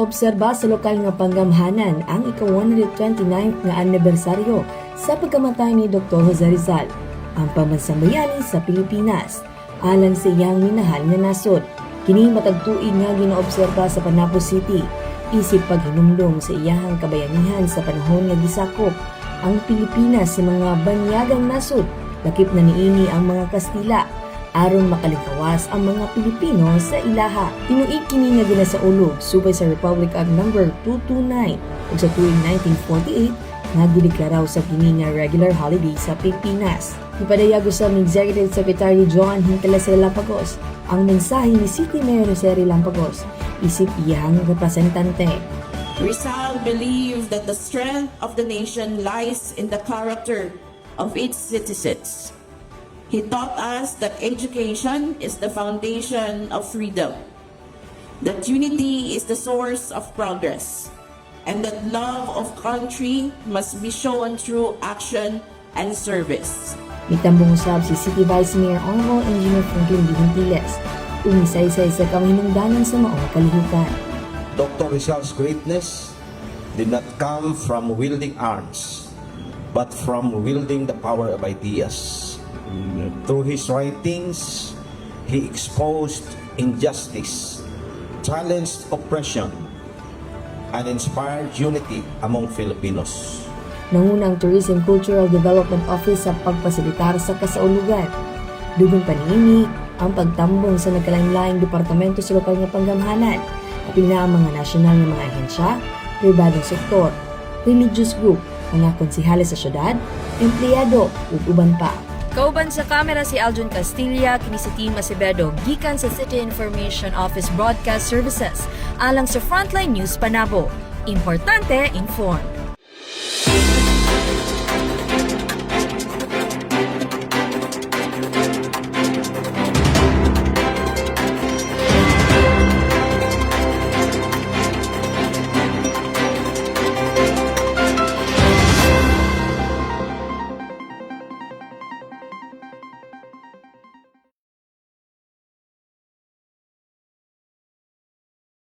ginaobserba sa lokal nga panggamhanan ang ika-129th nga anibersaryo sa pagkamatay ni Dr. Jose Rizal, ang pambansang bayani sa Pilipinas, alang sa iyang minahal nga nasod. Kini matag tuig nga ginaobserba sa Panabo City, isip paghinumdum sa iyang kabayanihan sa panahon nga gisakop ang Pilipinas sa mga banyagang nasod, lakip na niini ang mga Kastila aron makalingkawas ang mga Pilipino sa ilaha. Tinuig kini nga ginasaulog subay sa Republic Act No. 229 ug sa tuig 1948 nga gideklaraw sa kini nga regular holiday sa Pilipinas. Ipadayag usab ni Executive Secretary Joan Hintalase Lampagos ang mensahe ni City Mayor Jose Lampagos isip iyang representante. Rizal believed that the strength of the nation lies in the character of its citizens. He taught us that education is the foundation of freedom, that unity is the source of progress, and that love of country must be shown through action and service. Mitambong usab si City Vice Mayor Honorable Engineer Franklin D. Hintiles, umisaysay sa kahinungdanan sa maong kalihukan. Dr. Rizal's greatness did not come from wielding arms, but from wielding the power of ideas. Through his writings, he exposed injustice, challenged oppression, and inspired unity among Filipinos. Nangunang Tourism Cultural Development Office sa pagpasilitar sa kasaulugan. Dugang panini ang pagtambong sa nagkalain-laing departamento sa lokal nga panggamhanan, apil na ang mga nasyonal nga mga ahensya, pribadong sektor, religious group, mga konsihales sa syudad, empleyado ug uban pa. Kauban sa kamera si Aljun Castilla, kini si Team Acevedo, gikan sa City Information Office Broadcast Services, alang sa Frontline News Panabo. Importante, informed.